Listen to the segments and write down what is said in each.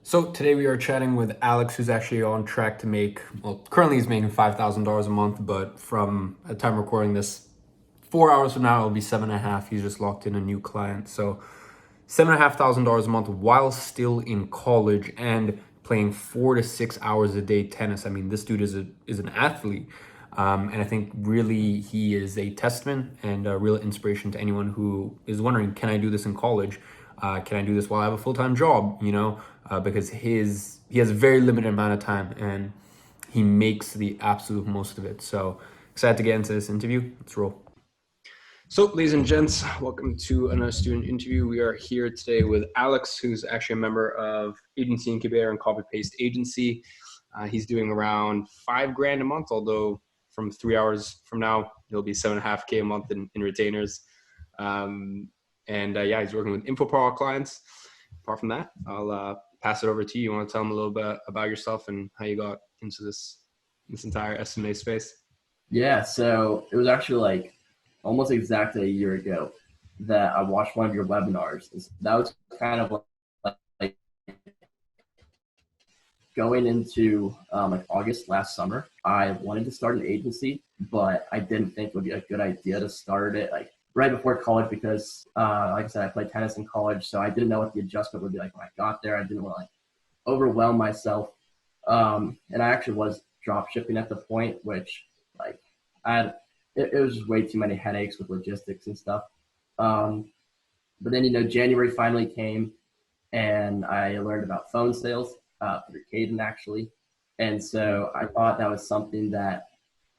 So today we are chatting with Alex, who's actually on track to make, well, currently he's making $5,000 a month, but from the time recording this, 4 hours from now, it'll be seven and a half. He's just locked in a new client. So $7,500 a month while still in college and playing 4 to 6 hours a day tennis. I mean, this dude is an athlete. And I think really he is a testament and a real inspiration to anyone who is wondering, can I do this in college? Can I do this while I have a full-time job? Because he has a very limited amount of time and he makes the absolute most of it. So excited to get into this interview. Let's roll. So, ladies and gents, welcome to another student interview. We are here today with Alex, who's actually a member of Agency Incubator and Copy Paste Agency. He's doing around $5,000 a month, although from 3 hours from now, he'll be 7.5K a month in retainers. He's working with InfoPower clients. Apart from that, I'll pass it over to you. You want to tell him a little bit about yourself and how you got into this entire SMA space? Yeah, so it was actually like almost exactly a year ago that I watched one of your webinars. That was kind of like going into like August last summer. I wanted to start an agency, but I didn't think it would be a good idea to start it like right before college because, like I said, I played tennis in college, so I didn't know what the adjustment would be like when I got there. I didn't want to like overwhelm myself, and I actually was drop shipping at the point, which like I had. It was just way too many headaches with logistics and stuff. But then, January finally came and I learned about phone sales through Caden actually. And so I thought that was something that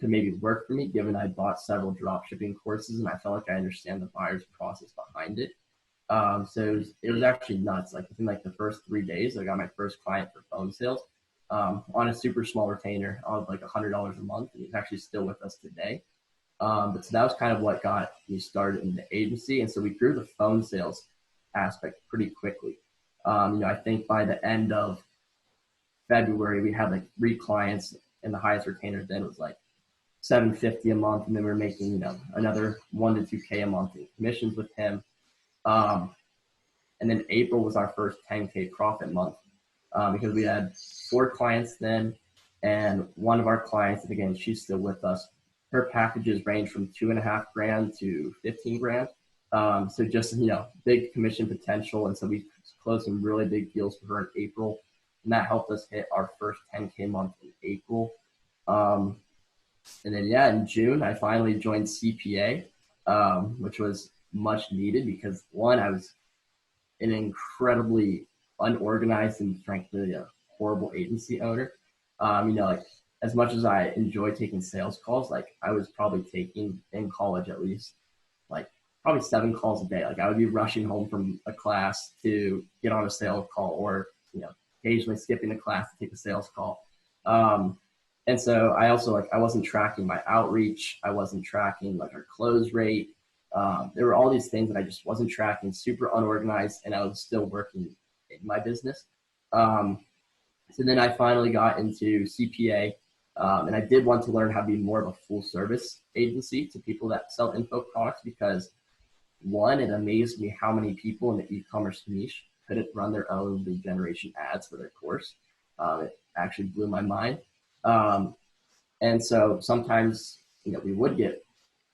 could maybe work for me given I bought several drop shipping courses and I felt like I understand the buyer's process behind it. So it was actually nuts. Like within like the first 3 days, I got my first client for phone sales on a super small retainer of like $100 a month. And he's actually still with us today. But so that was kind of what got me started in the agency. And so we grew the phone sales aspect pretty quickly. I think by the end of February, we had like 3 clients and the highest retainer then was like $750 a month. And then we were making, another 1 to 2K a month in commissions with him. And then April was our first 10K profit month because we had 4 clients then. And one of our clients, and again, she's still with us, her packages range from $2.5 grand to 15 grand. So just, big commission potential. And so we closed some really big deals for her in April. And that helped us hit our first 10K month in April. And then, in June, I finally joined CPA, which was much needed because one, I was an incredibly unorganized and frankly a horrible agency owner. Like as much as I enjoy taking sales calls, like I was probably taking in college at least like probably 7 calls a day. Like I would be rushing home from a class to get on a sales call or, occasionally skipping a class to take a sales call. And so I also I wasn't tracking my outreach. I wasn't tracking like our close rate. There were all these things that I just wasn't tracking, super unorganized, and I was still working in my business. So then I finally got into CPA, and I did want to learn how to be more of a full service agency to people that sell info products because one, it amazed me how many people in the e-commerce niche couldn't run their own lead generation ads for their course. It actually blew my mind. And so sometimes, we would get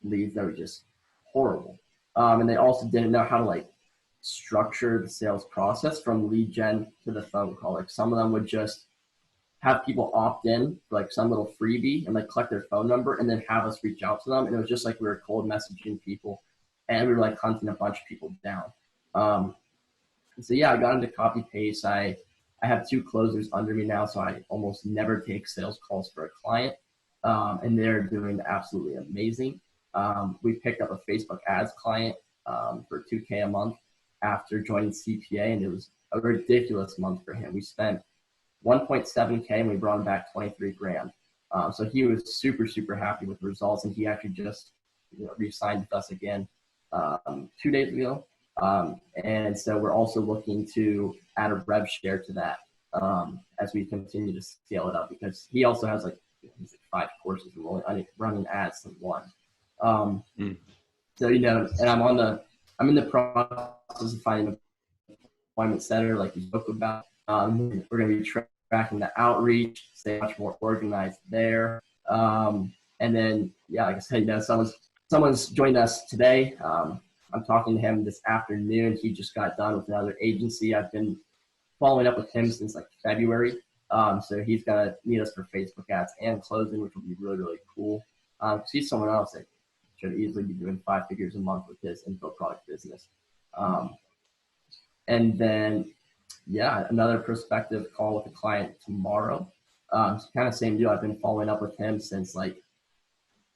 leads that were just horrible. And they also didn't know how to structure the sales process from lead gen to the phone call. Like some of them would just have people opt in for like some little freebie and collect their phone number and then have us reach out to them. And it was just like we were cold messaging people and we were hunting a bunch of people down. So I got into copy paste. I have 2 closers under me now, so I almost never take sales calls for a client. And they're doing absolutely amazing. We picked up a Facebook ads client for 2K a month after joining CPA, and it was a ridiculous month for him. We spent 1.7K and we brought him back 23 grand. So he was super, super happy with the results, and he actually just re-signed with us again 2 days ago. And so we're also looking to add a rev share to that as we continue to scale it up because he also has 5 courses and we're only running ads in 1. So, and I'm in the process of finding an appointment center like you spoke about. We're going to be tracking the outreach, stay much more organized there. And then, yeah, like I said, someone's joined us today. I'm talking to him this afternoon. He just got done with another agency. I've been following up with him since like February. So he's gonna need us for Facebook ads and closing, which will be really, really cool. He's someone else that should easily be doing 5 figures a month with his info product business. And then, yeah, another prospective call with a client tomorrow. It's kind of same deal. I've been following up with him since like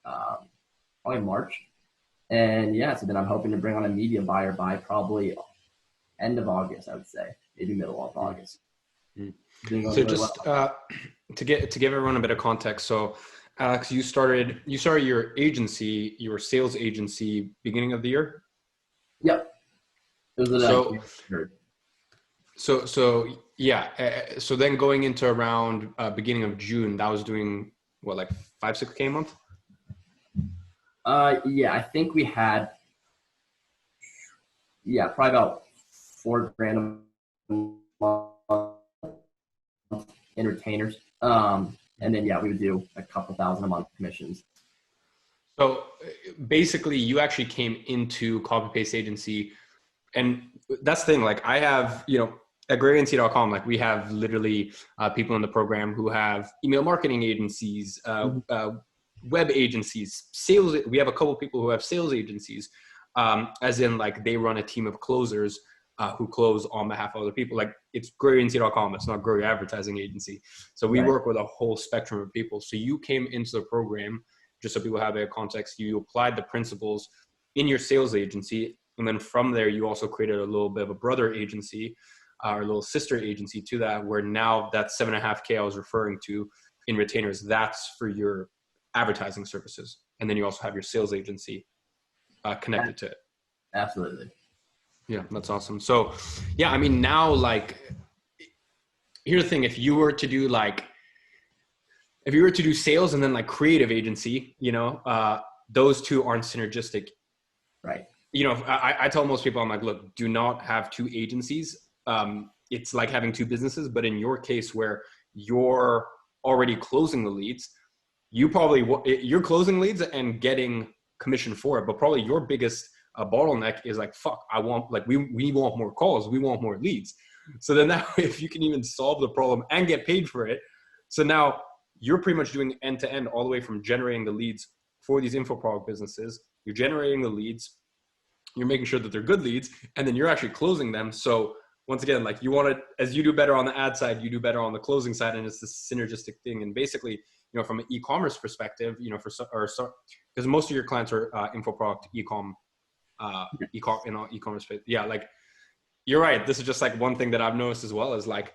probably March. And yeah, so then I'm hoping to bring on a media buyer by probably end of August, I would say, maybe middle of August. Mm-hmm. So just to give everyone a bit of context. So Alex, you started your agency, your sales agency, beginning of the year. Yep. It was so then going into around beginning of June, that was doing what, like 5-6K a month? Yeah, I think we had, probably about $4,000 a month in retainers. And then, we would do a couple thousand a month commissions. So basically you actually came into copy paste agency, and that's the thing. Like I have, at GrowYourAgency.com, like we have literally people in the program who have email marketing agencies, web agencies, sales. We have a couple of people who have sales agencies, as in like they run a team of closers who close on behalf of other people. Like it's GrowYourAgency.com. It's not Grow Your Advertising Agency. So we work with a whole spectrum of people. So you came into the program, just so people have a context, you applied the principles in your sales agency. And then from there, you also created a little bit of a brother agency or a little sister agency to that, where now that 7.5K I was referring to in retainers, that's for your advertising services. And then you also have your sales agency connected to it. Absolutely. Yeah, that's awesome. So yeah, I mean, now like, here's the thing. If you were to do sales and then like creative agency, those two aren't synergistic. Right. I tell most people, I'm like, look, do not have two agencies. It's like having two businesses, but in your case where you're already closing the leads, you're closing leads and getting commission for it, but probably your biggest bottleneck is like, we want more calls, we want more leads. So then now if you can even solve the problem and get paid for it, so now you're pretty much doing end to end all the way from generating the leads for these info product businesses. You're generating the leads, you're making sure that they're good leads, and then you're actually closing them. So once again, like you want to, as you do better on the ad side, you do better on the closing side, and it's this synergistic thing. And basically, from an e-commerce perspective, because most of your clients are info product e-commerce space. Yeah, like you're right. This is just like one thing that I've noticed as well, is like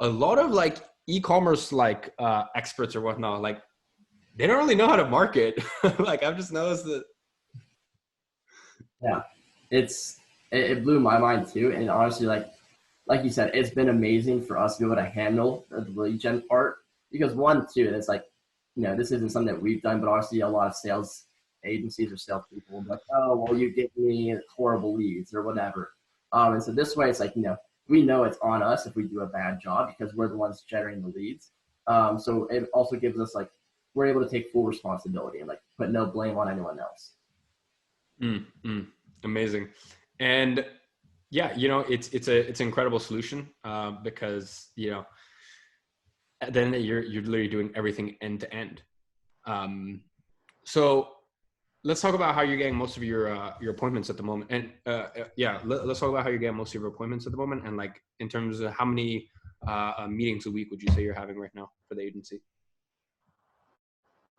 a lot of like e-commerce like experts or whatnot, like they don't really know how to market. Like I've just noticed that. Yeah, it blew my mind too. And honestly, like you said, it's been amazing for us to be able to handle the lead gen part, because one, too, it's like, this isn't something that we've done, but obviously a lot of sales agencies or salespeople will be like, oh, well, you give me horrible leads or whatever. And so this way, it's like, we know it's on us if we do a bad job, because we're the ones generating the leads. So it also gives us like, we're able to take full responsibility and like put no blame on anyone else. Amazing. And yeah, it's an incredible solution because, then you're literally doing everything end to end. So let's talk about how you're getting most of your appointments at the moment. And let's talk about how you're getting most of your appointments at the moment. And like, in terms of how many meetings a week would you say you're having right now for the agency?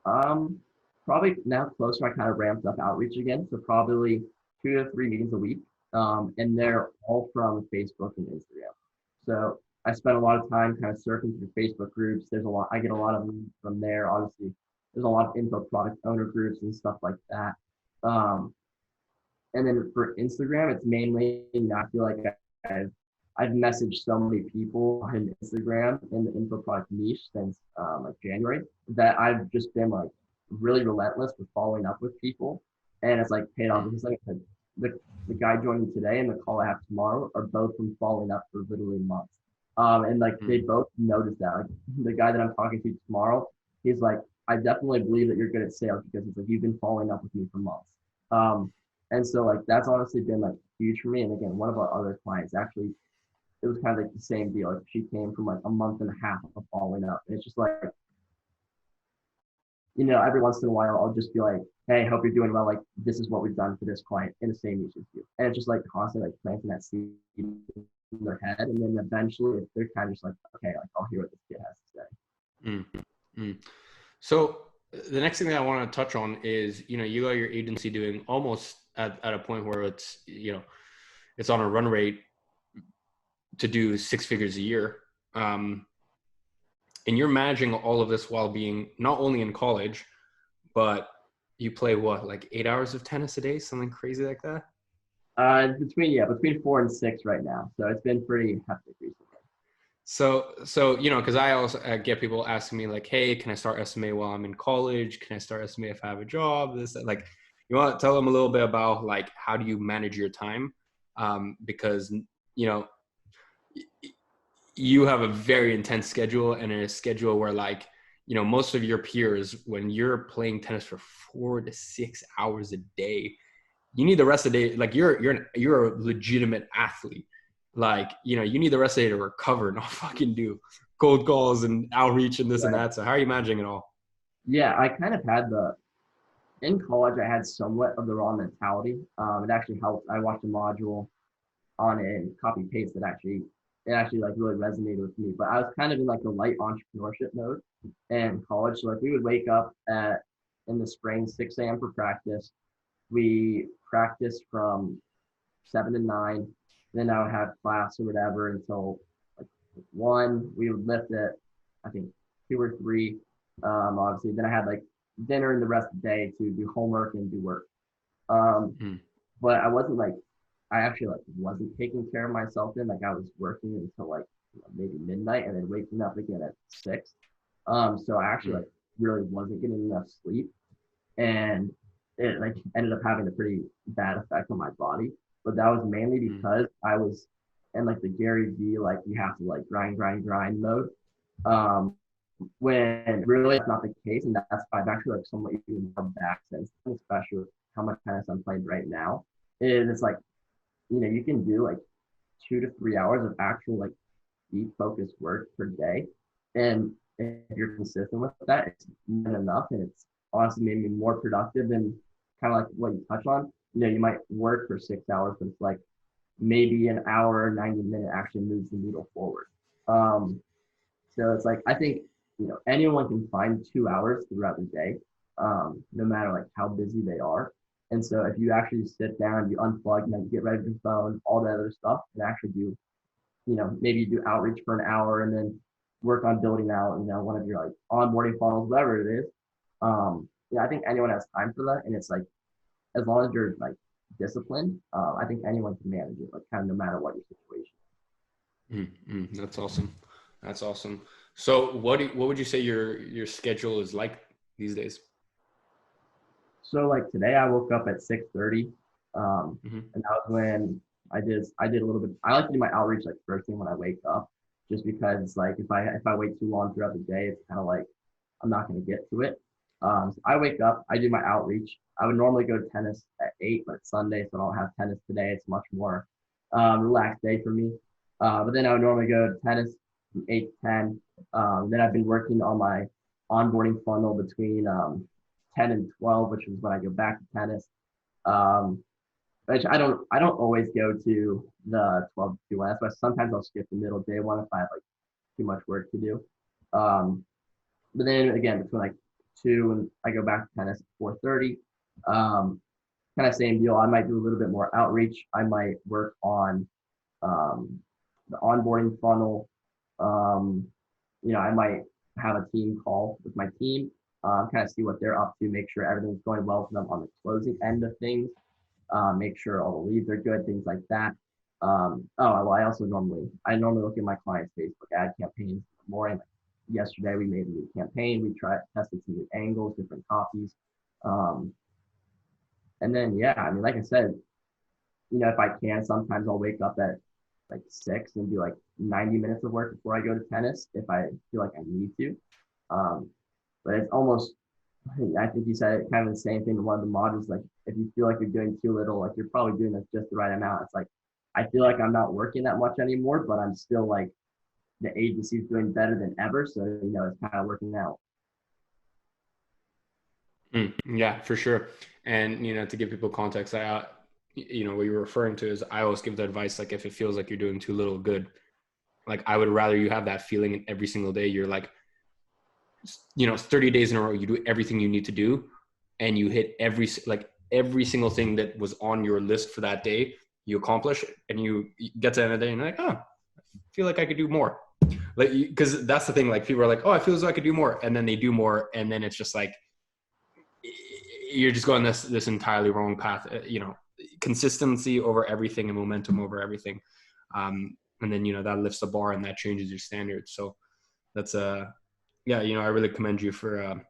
Probably now closer. I kind of ramped up outreach again, so probably 2 to 3 meetings a week, and they're all from Facebook and Instagram. So I spent a lot of time kind of surfing through Facebook groups. I get a lot of them from there. Obviously, there's a lot of info product owner groups and stuff like that. And then for Instagram, it's mainly, I feel like I've messaged so many people on Instagram in the info product niche since like January, that I've just been like really relentless with following up with people, and it's like paid off. Because like I said, the guy joining today and the call I have tomorrow are both from following up for literally months. And like they both noticed that. Like the guy that I'm talking to tomorrow, he's like, I definitely believe that you're good at sales because it's like you've been following up with me for months. And so like that's honestly been like huge for me. And again, one of our other clients actually, it was kind of like the same deal. Like she came from like a month and a half of following up. And it's just like, every once in a while I'll just be like, hey, hope you're doing well. Like this is what we've done for this client in the same niche as you. And it's just like constantly like planting that seed in their head. And then eventually they're kind of just like, okay, like I'll hear what this kid has to say. Mm-hmm. So the next thing that I want to touch on is, you got your agency doing almost at a point where it's, it's on a run rate to do 6 figures a year. And you're managing all of this while being not only in college, but you play what, like 8 hours of tennis a day, something crazy like that? Between 4 and 6 right now. So it's been pretty hectic recently. So because I also get people asking me like, hey, can I start SMA while I'm in college? Can I start SMA if I have a job? This, like, you want to tell them a little bit about like, how do you manage your time? Because, you have a very intense schedule and a schedule where like, most of your peers, when you're playing tennis for 4 to 6 hours a day, you need the rest of the day. Like you're a legitimate athlete. Like, you need the rest of the day to recover, not fucking do cold calls and outreach and this and that. So how are you managing it all? Yeah, I kind of had in college, I had somewhat of the raw mentality. It actually helped. I watched a module on a copy paste it actually like really resonated with me. But I was kind of in like a light entrepreneurship mode in college. So like we would wake up in the spring, 6 a.m. for practice. We practiced from 7 to 9. Then I would have class or whatever until like 1. We would lift at, I think, 2 or 3. Obviously, then I had like dinner and the rest of the day to do homework and do work. But I wasn't like, I actually like wasn't taking care of myself then. Like I was working until like maybe midnight and then waking up again at 6. So I actually like really wasn't getting enough sleep, and it like ended up having a pretty bad effect on my body. But that was mainly because I was in like the Gary Vee, like you have to like grind mode. When really it's not the case, and that's why I've actually like somewhat even more back since, especially with how much tennis I'm playing right now. Is it's like, you can do like 2 to 3 hours of actual like deep focused work per day. And if you're consistent with that, it's not enough. And it's honestly made me more productive than kind of like what you touch on. You might work for 6 hours, but it's like maybe an hour, 90 minute actually moves the needle forward. So it's like, I think, anyone can find 2 hours throughout the day, no matter like how busy they are. And so if you actually sit down, you unplug, and then you get ready with your phone, all that other stuff, and actually do, maybe you do outreach for an hour and then work on building out, one of your like onboarding funnels, whatever it is. I think anyone has time for that. And it's like, as long as you're like disciplined, I think anyone can manage it, like kind of no matter what your situation. That's awesome. That's awesome. So what would you say your schedule is like these days? So like today I woke up at 6:30, and that was when I did a little bit. I like to do my outreach like first thing when I wake up, just because like if I wait too long throughout the day, it's kind of like I'm not going to get to it. So I wake up, I do my outreach. I would normally go to tennis at 8, but it's Sunday, so I don't have tennis today. It's much more relaxed day for me. But then I would normally go to tennis from 8 to 10. Then I've been working on my onboarding funnel between 10 and 12, which is when I go back to tennis. Which I don't always go to the 12 to 2 one. That's why sometimes I'll skip the middle day one if I have like too much work to do. But then again, between like 2 and I go back to tennis at 4:30. Kind of same deal. I might do a little bit more outreach. I might work on the onboarding funnel. I might have a team call with my team, kind of see what they're up to, make sure everything's going well for them on the closing end of things, make sure all the leads are good, things like that. I also normally look at my clients' Facebook ad campaigns in the morning. Like yesterday, we made a new campaign. We tested some new angles, different copies. And then, yeah, I mean, like I said, if I can, sometimes I'll wake up at like 6 and do like 90 minutes of work before I go to tennis if I feel like I need to. But it's almost, I think you said it, kind of the same thing in one of the modules. Like if you feel like you're doing too little, like you're probably doing just the right amount. It's like I feel like I'm not working that much anymore, but I'm still like the agency's doing better than ever. So it's kind of working out. Yeah, for sure. And to give people context, what you're referring to is I always give the advice like if it feels like you're doing too little good, like I would rather you have that feeling every single day. You're like, 30 days in a row, you do everything you need to do, and you hit every single thing that was on your list for that day. You accomplish it, and you get to the end of the day, and you're like, oh, I feel like I could do more. Like, because that's the thing. Like people are like, oh, I feel as though I could do more, and then they do more, and then it's just like you're just going this entirely wrong path. Consistency over everything and momentum over everything, and then that lifts the bar and that changes your standards. So that's yeah, I really commend you for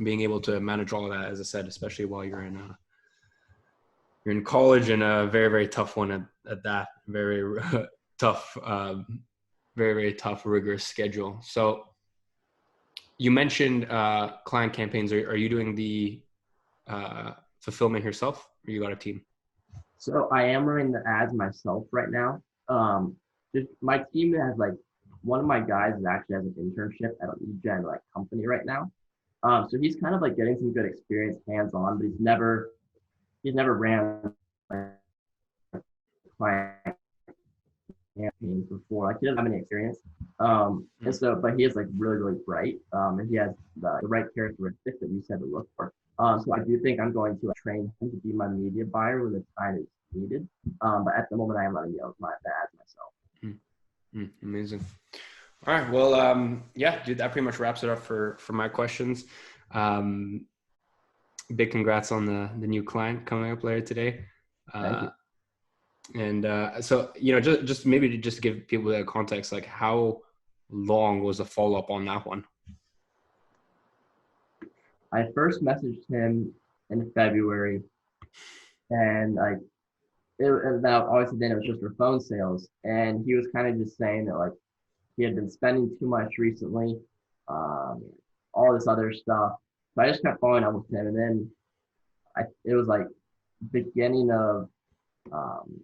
being able to manage all of that, as I said, especially while you're in college, and a very, very tough one at that. Very tough, very, very tough, rigorous schedule. So you mentioned client campaigns. Are you doing the fulfillment yourself, or you got a team? So I am running the ads myself right now. Just my team has like one of my guys is actually has an internship at a lead gen like company right now. So he's kind of like getting some good experience hands on, but he's never ran like client campaigns before. Like he doesn't have any experience. And so, but he is like really, really bright. And he has the right characteristics that you said to look for. So I do think I'm going to train him to be my media buyer when the time is needed. But at the moment, I am letting my ads myself. Amazing. All right. Well, yeah, dude, that pretty much wraps it up for my questions. Big congrats on the new client coming up later today. Thank you. And so, just maybe to just give people that context, like how long was the follow up on that one? I first messaged him in February, and like about obviously then it was just for phone sales, and he was kind of just saying that like he had been spending too much recently, um, all this other stuff. So I just kept following up with him, and then it was like beginning of um,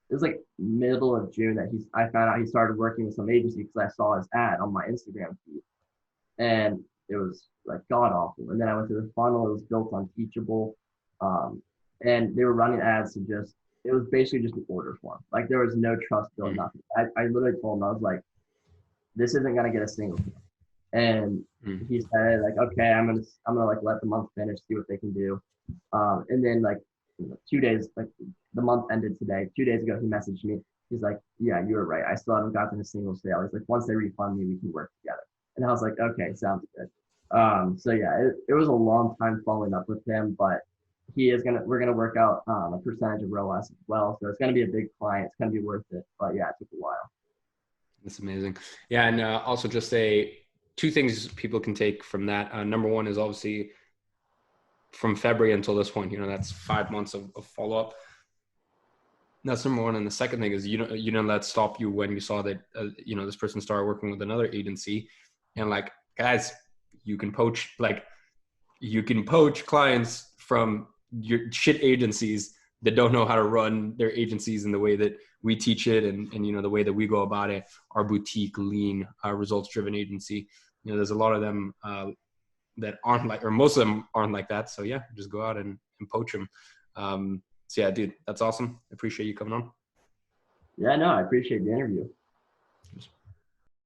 it was like middle of June that I found out he started working with some agency because I saw his ad on my Instagram feed, and it was like god awful. And then I went to the funnel. It was built on Teachable, and they were running ads to just. It was basically just an order form. Like there was no trust built, nothing. I literally told him I was like, this isn't gonna get a single deal. And he said like, okay, I'm gonna like let the month finish, see what they can do. And then like 2 days, like the month ended today. 2 days ago, he messaged me. He's like, yeah, you were right. I still haven't gotten a single sale. He's like, once they refund me, we can work together. And I was like, okay, sounds good. So yeah, it was a long time following up with him, but we're gonna work out a percentage of ROAS as well. So it's gonna be a big client. It's gonna be worth it. But yeah, it took a while. That's amazing. Yeah, and also just two things people can take from that. Number one is obviously from February until this point, that's 5 months of follow up. That's number one. And the second thing is, you don't let stop you when you saw that, this person started working with another agency, and like, guys, you can poach clients from your shit agencies that don't know how to run their agencies in the way that we teach it. And the way that we go about it, our boutique, lean, results driven agency, there's a lot of them, that aren't like, or most of them aren't like that. So yeah, just go out and poach them. So yeah, dude, that's awesome. I appreciate you coming on. Yeah, no, I appreciate the interview.